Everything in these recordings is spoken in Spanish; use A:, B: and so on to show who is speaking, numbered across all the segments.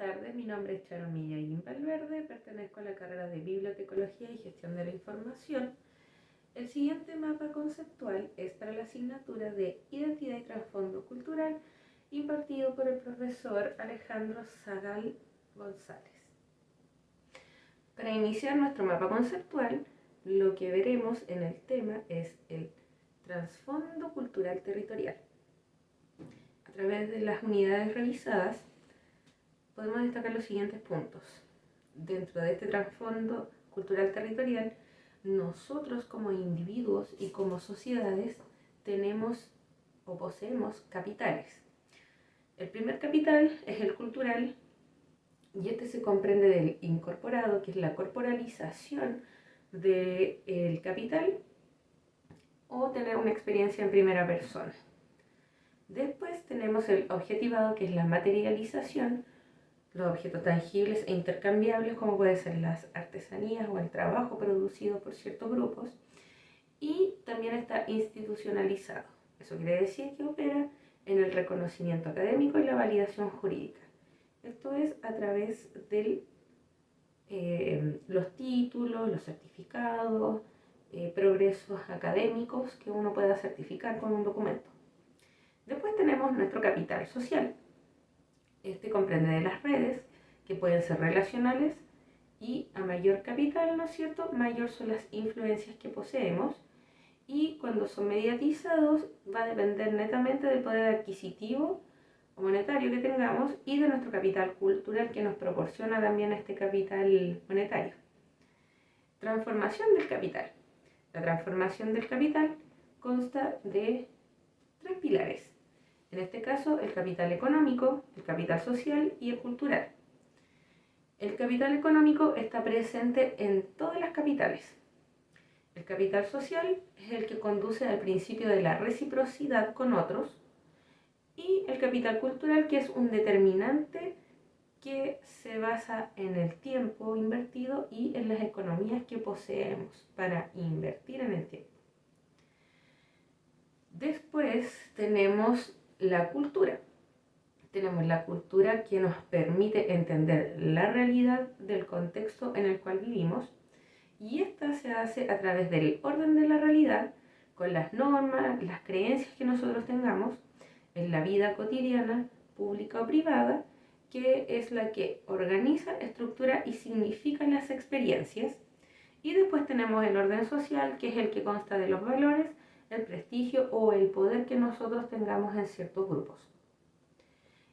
A: tardes, mi nombre es Charo Millaín Valverde, pertenezco a la carrera de Bibliotecología y Gestión de la Información. El siguiente mapa conceptual es para la asignatura de Identidad y Trasfondo Cultural, impartido por el profesor Alejandro Zagal González. Para iniciar nuestro mapa conceptual, lo que veremos en el tema es el trasfondo cultural territorial. A través de las unidades revisadas, podemos destacar los siguientes puntos. Dentro de este trasfondo cultural territorial, nosotros como individuos y como sociedades tenemos o poseemos capitales. El primer capital es el cultural y este se comprende del incorporado, que es la corporalización del capital o tener una experiencia en primera persona. Después tenemos el objetivado, que es la materialización, los objetos tangibles e intercambiables, como pueden ser las artesanías o el trabajo producido por ciertos grupos. Y también está institucionalizado. Eso quiere decir que opera en el reconocimiento académico y la validación jurídica. Esto es a través de los títulos, los certificados, progresos académicos que uno pueda certificar con un documento. Después tenemos nuestro capital social. Este comprende de las redes, que pueden ser relacionales, y a mayor capital, ¿no es cierto?, mayor son las influencias que poseemos, y cuando son mediatizados va a depender netamente del poder adquisitivo o monetario que tengamos y de nuestro capital cultural que nos proporciona también este capital monetario. Transformación del capital. La transformación del capital consta de 3 pilares. En este caso, el capital económico, el capital social y el cultural. El capital económico está presente en todas las capitales. El capital social es el que conduce al principio de la reciprocidad con otros. Y el capital cultural, que es un determinante que se basa en el tiempo invertido y en las economías que poseemos para invertir en el tiempo. Después tenemos la cultura. Tenemos la cultura que nos permite entender la realidad del contexto en el cual vivimos, y esta se hace a través del orden de la realidad, con las normas, las creencias que nosotros tengamos en la vida cotidiana, pública o privada, que es la que organiza, estructura y significa las experiencias. Y después tenemos el orden social, que es el que consta de los valores, el prestigio o el poder que nosotros tengamos en ciertos grupos.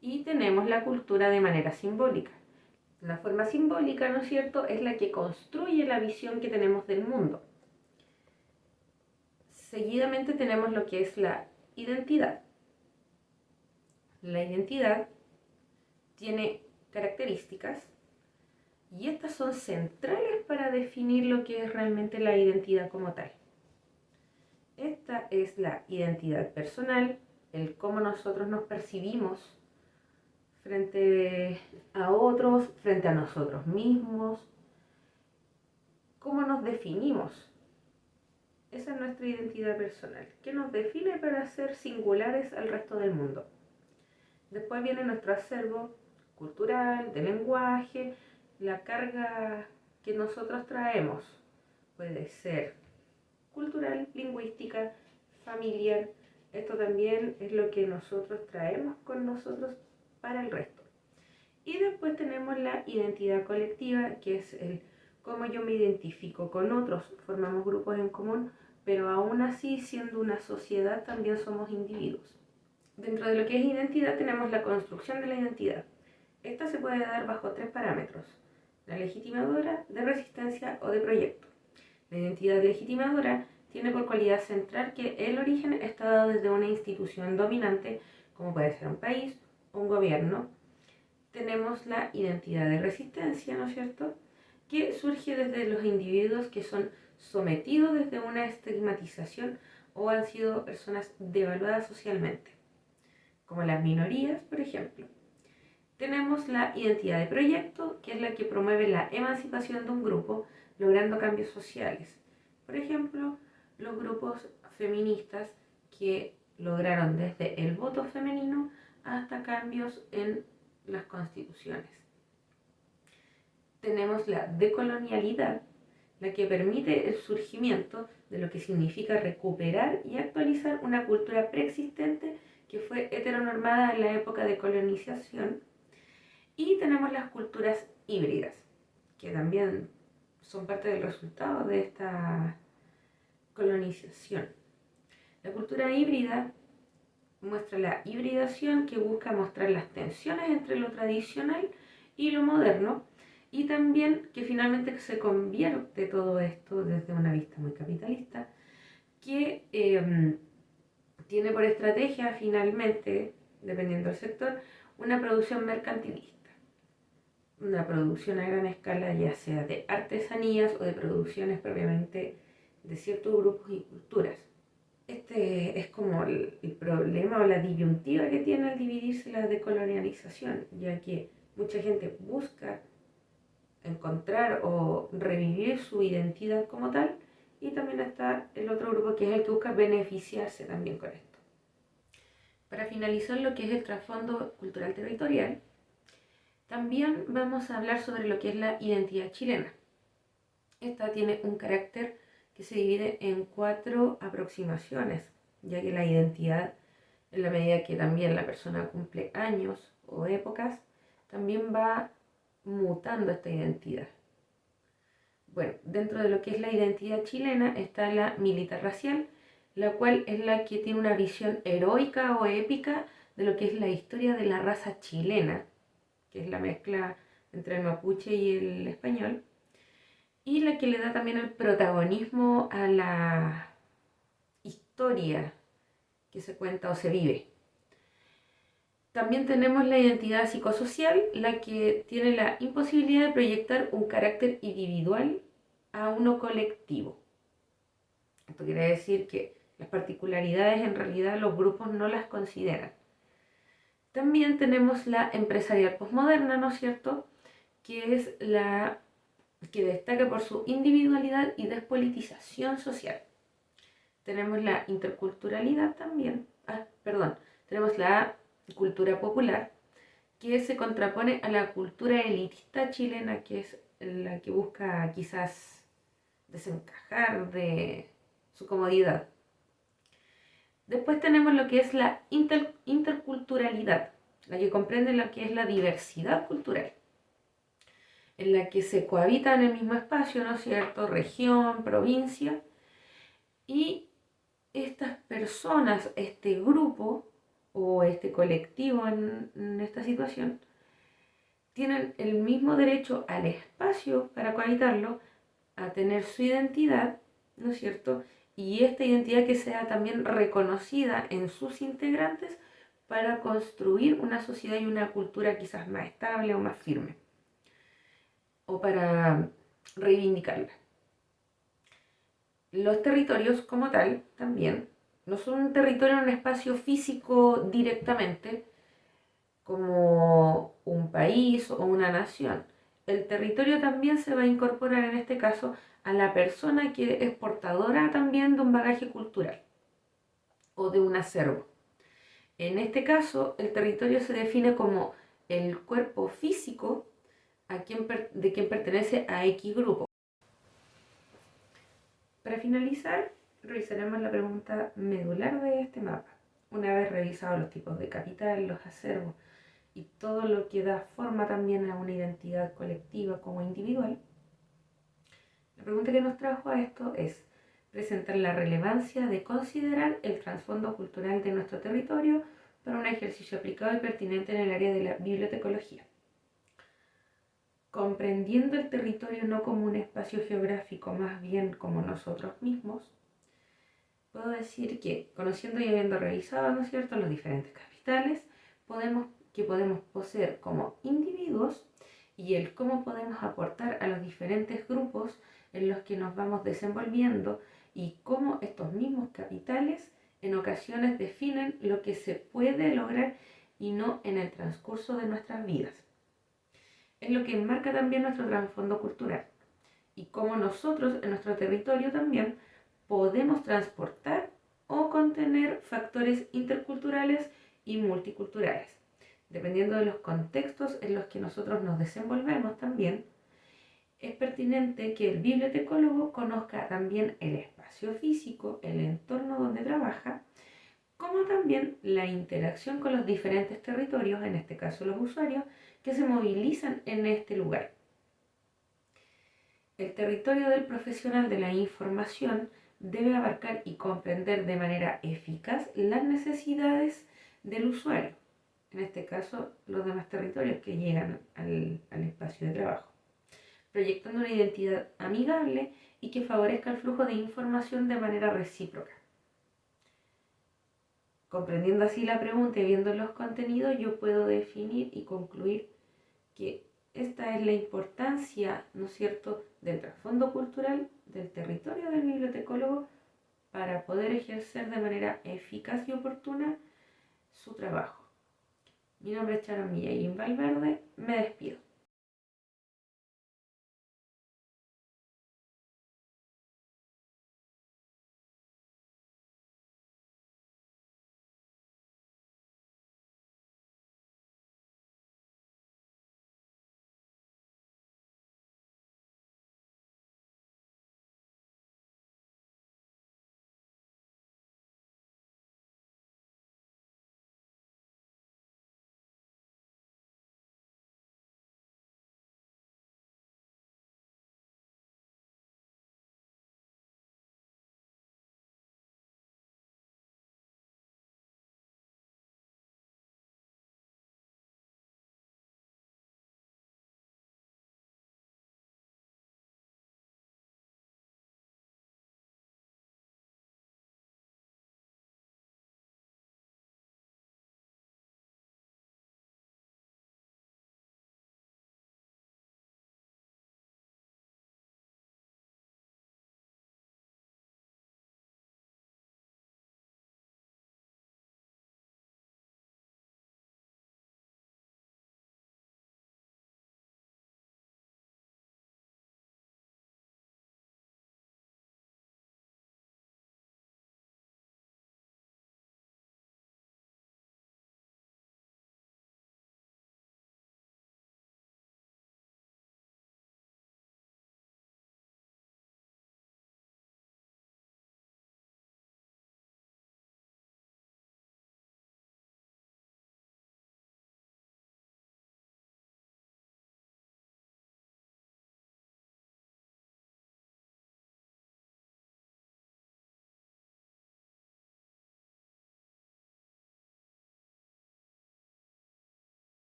A: Y tenemos la cultura de manera simbólica. La forma simbólica, ¿no es cierto?, es la que construye la visión que tenemos del mundo. Seguidamente tenemos lo que es la identidad. La identidad tiene características y estas son centrales para definir lo que es realmente la identidad como tal. Esta es la identidad personal, el cómo nosotros nos percibimos frente a otros, frente a nosotros mismos, cómo nos definimos. Esa es nuestra identidad personal, que nos define para ser singulares al resto del mundo. Después viene nuestro acervo cultural, de lenguaje, la carga que nosotros traemos. Puede ser cultural, lingüística, familiar. Esto también es lo que nosotros traemos con nosotros para el resto. Y después tenemos la identidad colectiva, que es el cómo yo me identifico con otros. Formamos grupos en común, pero aún así, siendo una sociedad, también somos individuos. Dentro de lo que es identidad tenemos la construcción de la identidad. Esta se puede dar bajo 3 parámetros: la legitimadora, de resistencia o de proyecto. La identidad legitimadora tiene por cualidad central que el origen está dado desde una institución dominante, como puede ser un país o un gobierno. Tenemos la identidad de resistencia, ¿no es cierto?, que surge desde los individuos que son sometidos desde una estigmatización o han sido personas devaluadas socialmente, como las minorías, por ejemplo. Tenemos la identidad de proyecto, que es la que promueve la emancipación de un grupo, logrando cambios sociales. Por ejemplo, los grupos feministas que lograron desde el voto femenino hasta cambios en las constituciones. tenemos la decolonialidad, la que permite el surgimiento de lo que significa recuperar y actualizar una cultura preexistente que fue heteronormada en la época de colonización. Y tenemos las culturas híbridas, que también son parte del resultado de esta colonización. La cultura híbrida muestra la hibridación, que busca mostrar las tensiones entre lo tradicional y lo moderno, y también que finalmente se convierte todo esto desde una vista muy capitalista, que tiene por estrategia finalmente, dependiendo del sector, una producción mercantilista, una producción a gran escala, ya sea de artesanías o de producciones propiamente de ciertos grupos y culturas. Este es como el problema o la disyuntiva que tiene al dividirse la decolonialización, ya que mucha gente busca encontrar o revivir su identidad como tal, y también está el otro grupo que es el que busca beneficiarse también con esto. Para finalizar lo que es el trasfondo cultural territorial, también vamos a hablar sobre lo que es la identidad chilena. Esta tiene un carácter que se divide en 4 aproximaciones, ya que la identidad, en la medida que también la persona cumple años o épocas, también va mutando esta identidad. Bueno, dentro de lo que es la identidad chilena está la militar racial, la cual es la que tiene una visión heroica o épica de lo que es la historia de la raza chilena, que es la mezcla entre el mapuche y el español, y la que le da también el protagonismo a la historia que se cuenta o se vive. También tenemos la identidad psicosocial, la que tiene la imposibilidad de proyectar un carácter individual a uno colectivo. Esto quiere decir que las particularidades en realidad los grupos no las consideran. También tenemos la empresarial posmoderna, ¿no es cierto?, que es la que destaca por su individualidad y despolitización social. Tenemos la interculturalidad también, tenemos la cultura popular, que se contrapone a la cultura elitista chilena, que es la que busca quizás desencajar de su comodidad. Después tenemos lo que es la interculturalidad, la que comprende lo que es la diversidad cultural, en la que se cohabita en el mismo espacio, ¿no es cierto?, región, provincia, y estas personas, este grupo o este colectivo en esta situación, tienen el mismo derecho al espacio para cohabitarlo, a tener su identidad, ¿no es cierto?, y esta identidad que sea también reconocida en sus integrantes para construir una sociedad y una cultura quizás más estable o más firme, o para reivindicarla. Los territorios como tal también no son un territorio en un espacio físico directamente, como un país o una nación. El territorio también se va a incorporar en este caso a la persona que es portadora también de un bagaje cultural o de un acervo. En este caso, el territorio se define como el cuerpo físico de quien pertenece a X grupo. Para finalizar, revisaremos la pregunta medular de este mapa. Una vez revisados los tipos de capital, los acervos y todo lo que da forma también a una identidad colectiva como individual, la pregunta que nos trajo a esto es presentar la relevancia de considerar el trasfondo cultural de nuestro territorio para un ejercicio aplicado y pertinente en el área de la bibliotecología. Comprendiendo el territorio no como un espacio geográfico, más bien como nosotros mismos, puedo decir que, conociendo y habiendo revisado, ¿no es cierto?, los diferentes capitales, podemos poseer como individuos y el cómo podemos aportar a los diferentes grupos en los que nos vamos desenvolviendo y cómo estos mismos capitales en ocasiones definen lo que se puede lograr y no en el transcurso de nuestras vidas. Es lo que enmarca también nuestro trasfondo cultural y cómo nosotros en nuestro territorio también podemos transportar o contener factores interculturales y multiculturales, dependiendo de los contextos en los que nosotros nos desenvolvemos también, es pertinente que el bibliotecólogo conozca también el espacio físico, el entorno donde trabaja, como también la interacción con los diferentes territorios, en este caso los usuarios, que se movilizan en este lugar. El territorio del profesional de la información debe abarcar y comprender de manera eficaz las necesidades del usuario, en este caso los demás territorios que llegan al espacio de trabajo, proyectando una identidad amigable y que favorezca el flujo de información de manera recíproca. Comprendiendo así la pregunta y viendo los contenidos, yo puedo definir y concluir que esta es la importancia, ¿no es cierto?, del trasfondo cultural del territorio del bibliotecólogo para poder ejercer de manera eficaz y oportuna su trabajo. Mi nombre es Sharon Millán Valverde, me despido.